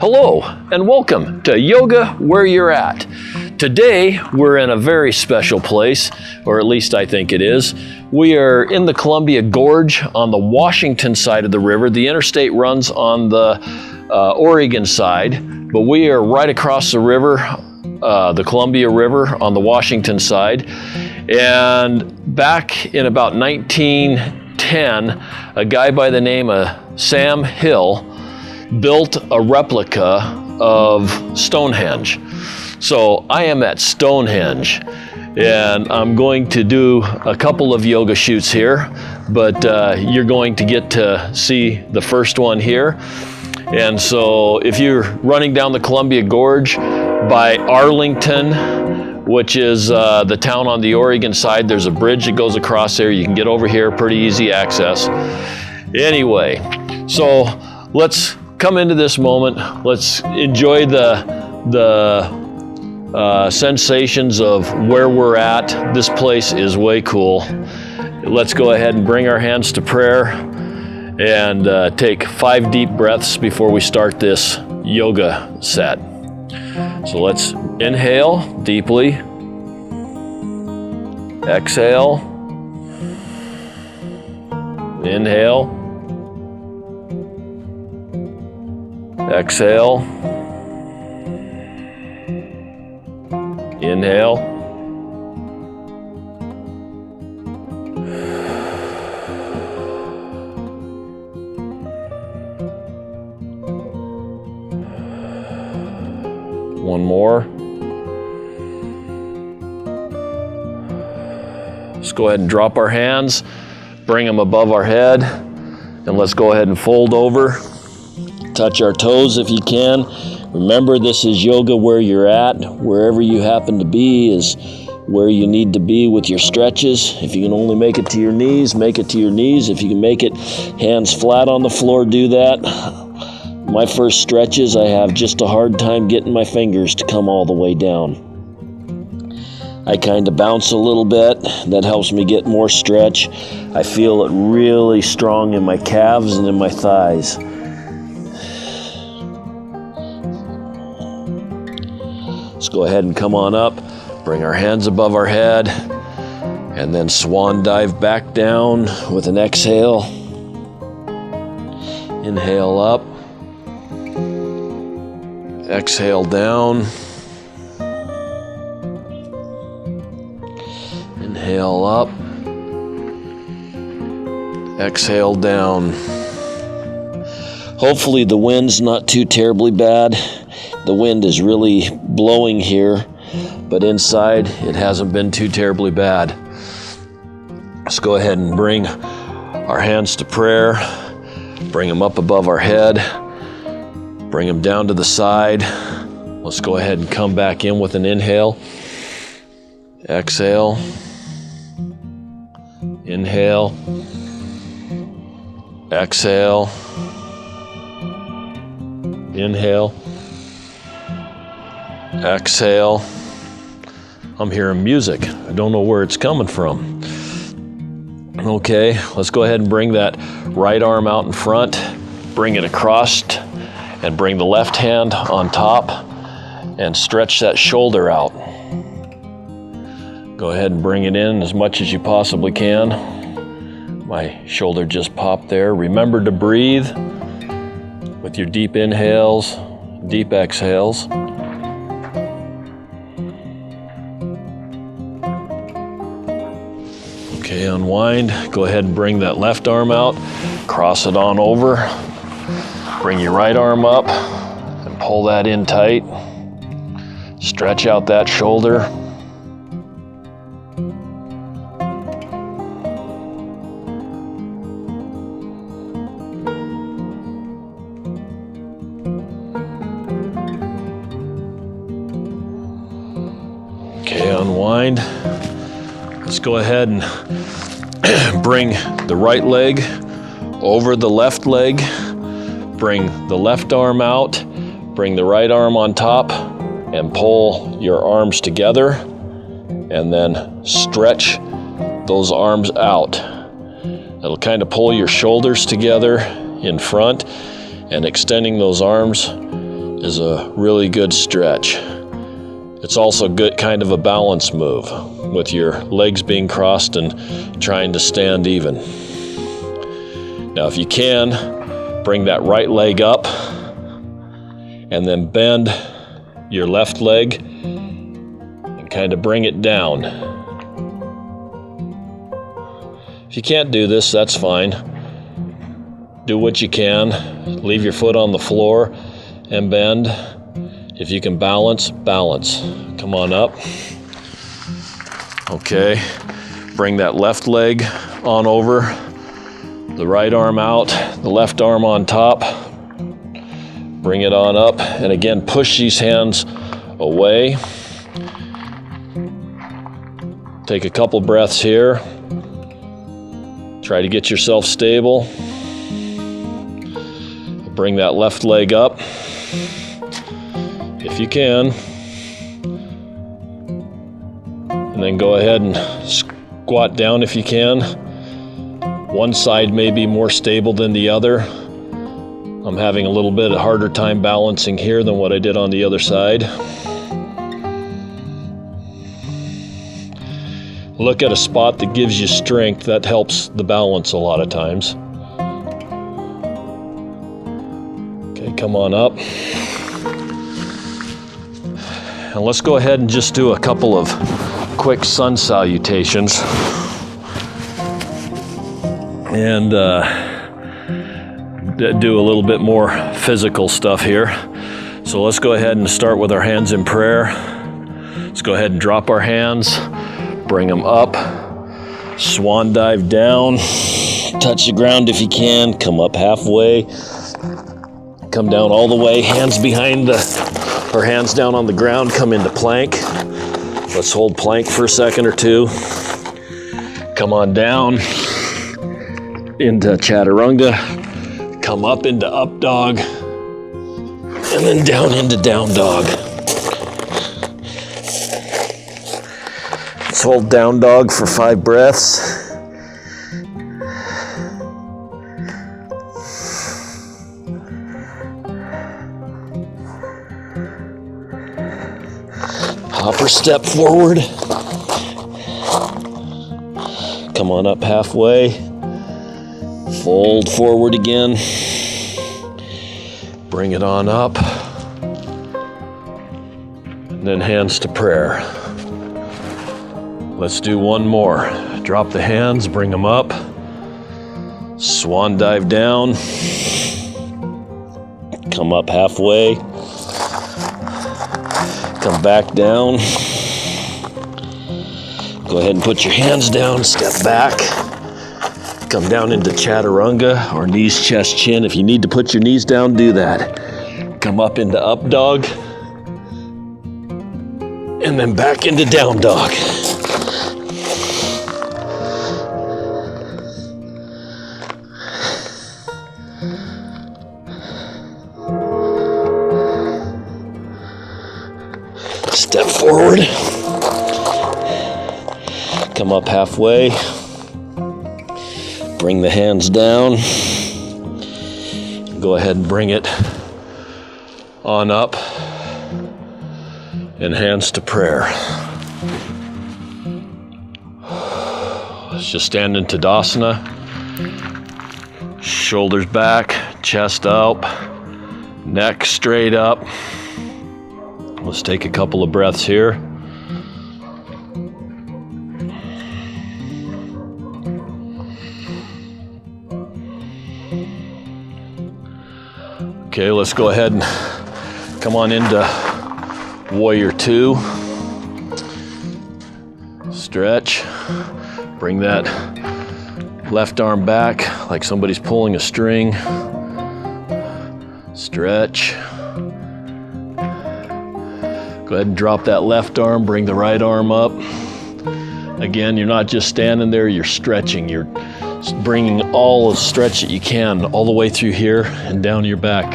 Hello and welcome to Yoga Where You're At. Today we're in a very special place, or at least I think it is. We are in the Columbia Gorge on the Washington side of the river. The interstate runs on the Oregon side, but we are right across the river, the Columbia River on the Washington side. And back in about 1910, a guy by the name of Sam Hill built a replica of Stonehenge. So I am at Stonehenge, and I'm going to do a couple of yoga shoots here, but you're going to get to see the first one here. And so if you're running down the Columbia Gorge by Arlington, which is the town on the Oregon side, there's a bridge that goes across there. You can get over here, pretty easy access. Anyway, so let's come into this moment. Let's enjoy the sensations of where we're at. This place is way cool. Let's go ahead and bring our hands to prayer and take 5 deep breaths before we start this yoga set. So let's inhale deeply. Exhale. Inhale. Exhale. Inhale. One more. Let's go ahead and drop our hands, bring them above our head, and let's go ahead and fold over. Touch our toes if you can. Remember, this is yoga where you're at. Wherever you happen to be is where you need to be with your stretches. If you can only make it to your knees, make it to your knees. If you can make it hands flat on the floor, do that. My first stretches, I have just a hard time getting my fingers to come all the way down. I kind of bounce a little bit. That helps me get more stretch. I feel it really strong in my calves and in my thighs. Let's go ahead and come on up, bring our hands above our head, and then swan dive back down with an exhale. Inhale up, exhale down, inhale up, exhale down. Hopefully the wind's not too terribly bad. The wind is really blowing here, but inside it hasn't been too terribly bad. Let's go ahead and bring our hands to prayer, bring them up above our head, bring them down to the side. Let's go ahead and come back in with an inhale. Exhale. Inhale. Exhale. Inhale. Exhale. I'm hearing music. I don't know where it's coming from. Okay, let's go ahead and bring that right arm out in front, bring it across, and bring the left hand on top and stretch that shoulder out. Go ahead and bring it in as much as you possibly can. My shoulder just popped there. Remember to breathe with your deep inhales, deep exhales. Okay, unwind. Go ahead and bring that left arm out, cross it on over. Bring your right arm up and pull that in tight. Stretch out that shoulder. Okay, unwind. Let's go ahead and bring the right leg over the left leg. Bring the left arm out. Bring the right arm on top and pull your arms together and then stretch those arms out. It'll kind of pull your shoulders together in front and extending those arms is a really good stretch. It's also good kind of a balance move with your legs being crossed and trying to stand even. Now if you can, bring that right leg up and then bend your left leg and kind of bring it down. If you can't do this, that's fine. Do what you can. Leave your foot on the floor and bend. If you can balance, balance. Come on up. Okay. Bring that left leg on over. The right arm out, the left arm on top. Bring it on up. And again, push these hands away. Take a couple breaths here. Try to get yourself stable. Bring that left leg up. If you can, and then go ahead and squat down if you can. One side may be more stable than the other. I'm having a little bit of harder time balancing here than what I did on the other side. Look at a spot that gives you strength. That helps the balance a lot of times. Okay, come on up. And let's go ahead and just do a couple of quick sun salutations. And do a little bit more physical stuff here. So let's go ahead and start with our hands in prayer. Let's go ahead and drop our hands, bring them up, swan dive down, touch the ground if you can, come up halfway, come down all the way, hands behind or hands down on the ground, come into plank. Let's hold plank for a second or two. Come on down into chaturanga, come up into up dog, and then down into down dog. Let's hold down dog for 5 breaths. Hopper step forward. Come on up halfway. Fold forward again. Bring it on up. And then hands to prayer. Let's do one more. Drop the hands, bring them up. Swan dive down. Come up halfway. Come back down. Go ahead and put your hands down, step back. Come down into chaturanga or knees, chest, chin. If you need to put your knees down, do that. Come up into up dog. And then back into down dog. Step forward. Come up halfway. Bring the hands down. Go ahead and bring it on up. And hands to prayer. Let's just stand in Tadasana. Shoulders back, chest up, neck straight up. Let's take a couple of breaths here. Okay, let's go ahead and come on into Warrior 2. Stretch. Bring that left arm back like somebody's pulling a string. Stretch. Go ahead and drop that left arm, bring the right arm up. Again, you're not just standing there, you're stretching. You're bringing all the stretch that you can all the way through here and down your back.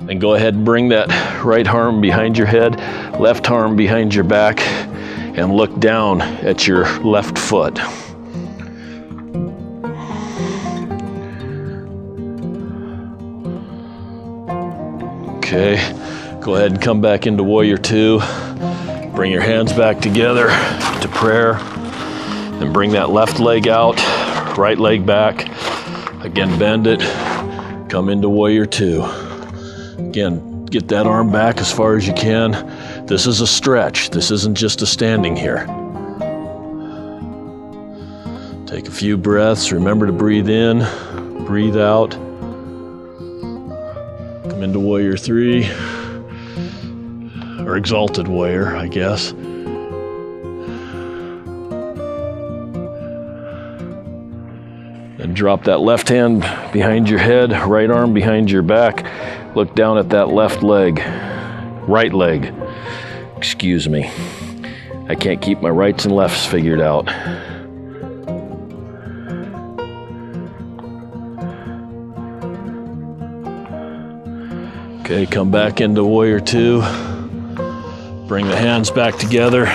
Then go ahead and bring that right arm behind your head, left arm behind your back, and look down at your left foot. Okay, go ahead and come back into warrior two. Bring your hands back together to prayer. And bring that left leg out, right leg back. Again, bend it, come into warrior two. Again, get that arm back as far as you can. This is a stretch. This isn't just a standing here. Take a few breaths. Remember to breathe in, breathe out. Come into warrior three, or exalted warrior, I guess. Then drop that left hand behind your head, right arm behind your back. Look down at that left leg, right leg. Excuse me. I can't keep my rights and lefts figured out. Okay, come back into warrior two. Bring the hands back together.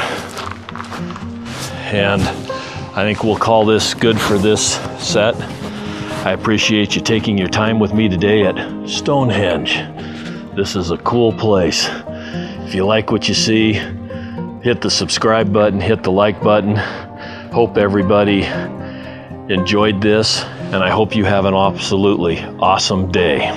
And I think we'll call this good for this set. I appreciate you taking your time with me today at Stonehenge. This is a cool place. If you like what you see, hit the subscribe button, hit the like button. Hope everybody enjoyed this, and I hope you have an absolutely awesome day.